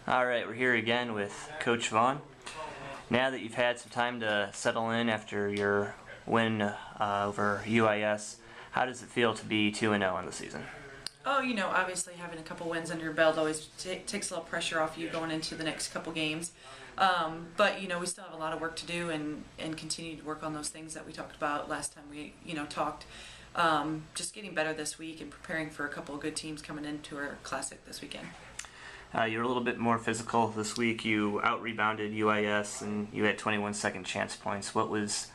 All right, we're here again with Coach Vaughn. Now that you've had some time to settle in after your win over UIS, how does it feel to be 2-0 in the season? Oh, obviously having a couple wins under your belt always takes a little pressure off you going into the next couple games. But, we still have a lot of work to do and continue to work on those things that we talked about last time we, talked. Just getting better this week and preparing for a couple of good teams coming into our classic this weekend. You were a little bit more physical this week. You out-rebounded UIS and you had 21 second chance points. What was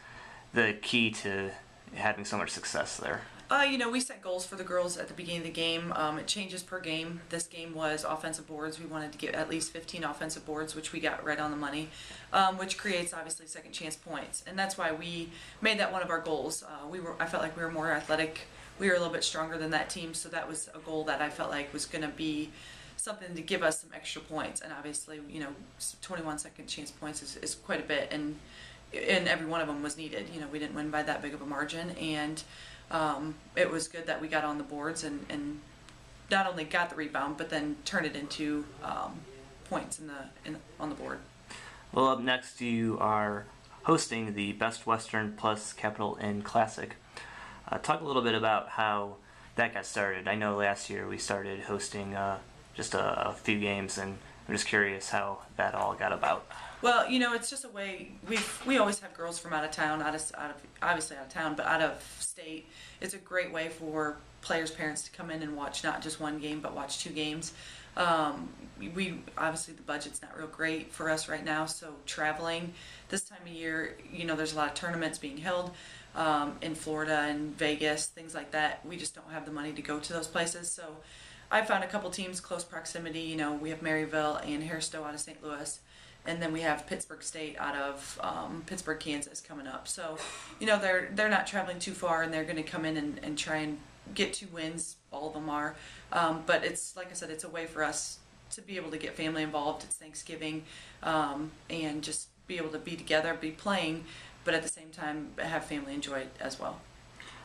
the key to having so much success there? We set goals for the girls at the beginning of the game. It changes per game. This game was offensive boards. We wanted to get at least 15 offensive boards, which we got right on the money, which creates obviously second chance points. And that's why we made that one of our goals. I felt like we were more athletic. We were a little bit stronger than that team, so that was a goal that I felt like was going to be something to give us some extra points. And obviously, 21 second chance points is quite a bit, and every one of them was needed. We didn't win by that big of a margin, and it was good that we got on the boards and not only got the rebound, but then turned it into points on the board. Well, up next you are hosting the Best Western Plus Capital Inn Classic. Talk a little bit about how that got started. I know last year we started hosting just a few games, and I'm just curious how that all got about. Well, it's just a way we always have girls from out of town, obviously out of town, but out of state. It's a great way for players' parents to come in and watch not just one game, but watch two games. We obviously the budget's not real great for us right now, so traveling this time of year, there's a lot of tournaments being held in Florida and Vegas, things like that. We just don't have the money to go to those places, so I found a couple teams close proximity. We have Maryville and Harrisburg out of St. Louis, and then we have Pittsburg State out of Pittsburg, Kansas coming up. So, they're not traveling too far, and they're going to come in and try and get 2 wins. All of them are, but it's like I said, it's a way for us to be able to get family involved. It's Thanksgiving, and just be able to be together, be playing, but at the same time have family enjoy it as well.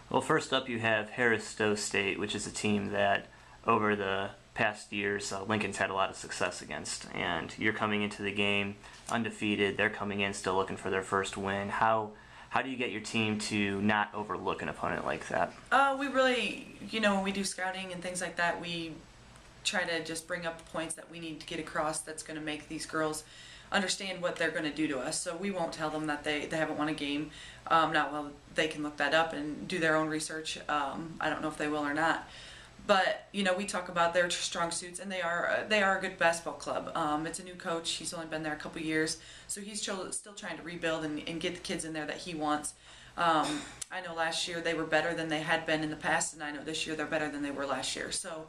Well, first up you have Harrisburg State, which is a team that over the past years Lincoln's had a lot of success against, and you're coming into the game undefeated. They're coming in still looking for their first win. How do you get your team to not overlook an opponent like that? We really, when we do scouting and things like that, we try to just bring up the points that we need to get across that's going to make these girls understand what they're going to do to us. So we won't tell them that they haven't won a game. They can look that up and do their own research. I don't know if they will or not. But, we talk about their strong suits, and they are a good basketball club. It's a new coach. He's only been there a couple years, so he's still trying to rebuild and get the kids in there that he wants. I know last year they were better than they had been in the past, and I know this year they're better than they were last year. So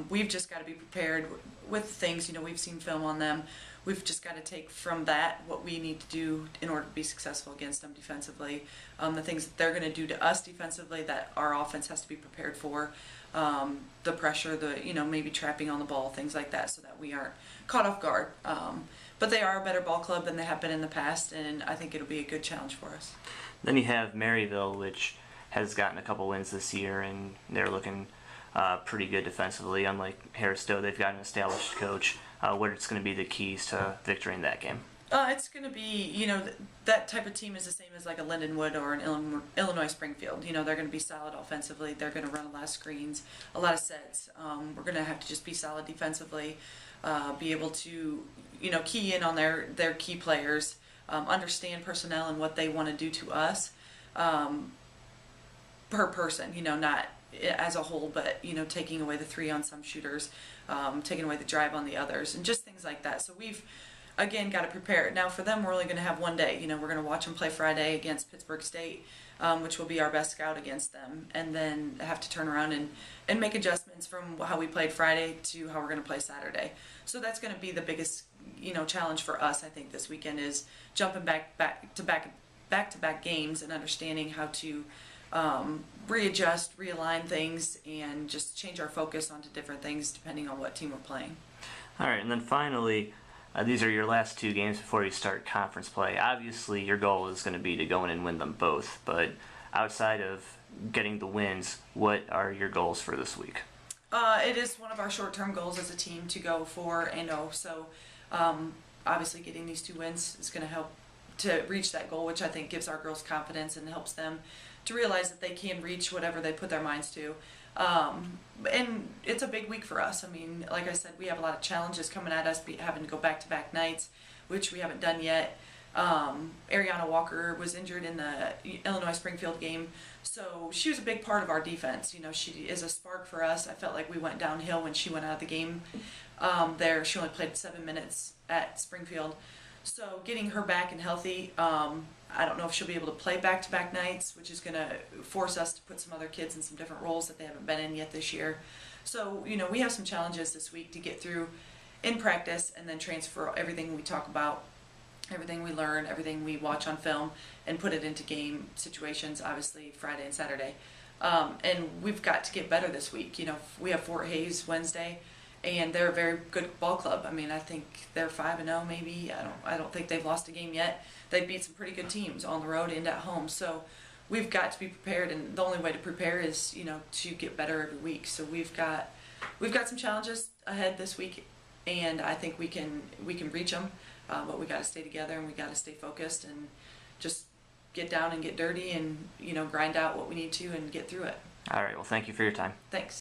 we've just got to be prepared with things. We've seen film on them. We've just got to take from that what we need to do in order to be successful against them defensively. The things that they're going to do to us defensively that our offense has to be prepared for. The pressure, maybe trapping on the ball, things like that, so that we aren't caught off guard. But they are a better ball club than they have been in the past, and I think it'll be a good challenge for us. Then you have Maryville, which has gotten a couple wins this year, and they're looking pretty good defensively. Unlike Harrisburg, they've got an established coach. What it's going to be the keys to victory in that game? It's going to be, that type of team is the same as like a Lindenwood or an Illinois Springfield. They're going to be solid offensively. They're going to run a lot of screens, a lot of sets. We're going to have to just be solid defensively, be able to, key in on their key players, understand personnel and what they want to do to us per person, not as a whole, but, taking away the 3 on some shooters, taking away the drive on the others, and just things like that. So we've again got to prepare. Now for them, we're only going to have one day. We're going to watch them play Friday against Pittsburg State, which will be our best scout against them, and then have to turn around and make adjustments from how we played Friday to how we're going to play Saturday. So that's going to be the biggest challenge for us, I think, this weekend, is jumping back to back games and understanding how to readjust, realign things, and just change our focus onto different things depending on what team we're playing. All right, and then finally, these are your last 2 games before you start conference play. Obviously, your goal is going to be to go in and win them both, but outside of getting the wins, what are your goals for this week? It is one of our short-term goals as a team to go 4-0. So, obviously, getting these 2 wins is going to help to reach that goal, which I think gives our girls confidence and helps them to realize that they can reach whatever they put their minds to. And it's a big week for us. I mean, like I said, we have a lot of challenges coming at us, having to go back-to-back nights, which we haven't done yet. Ariana Walker was injured in the Illinois Springfield game, so she was a big part of our defense. You know, she is a spark for us. I felt like we went downhill when she went out of the game. There, she only played 7 minutes at Springfield, so getting her back and healthy. I don't know if she'll be able to play back-to-back nights, which is going to force us to put some other kids in some different roles that they haven't been in yet this year. So, you know, we have some challenges this week to get through in practice and then transfer everything we talk about, everything we learn, everything we watch on film, and put it into game situations, obviously Friday and Saturday. And we've got to get better this week. You know, we have Fort Hays Wednesday, and they're a very good ball club. I mean, I think they're 5-0 maybe. I don't think they've lost a game yet. They beat some pretty good teams on the road and at home. So we've got to be prepared, and the only way to prepare is, you know, to get better every week. So we've got some challenges ahead this week, and I think we can reach them. But we got to stay together, and we got to stay focused and just get down and get dirty and, you know, grind out what we need to and get through it. All right. Well, thank you for your time. Thanks.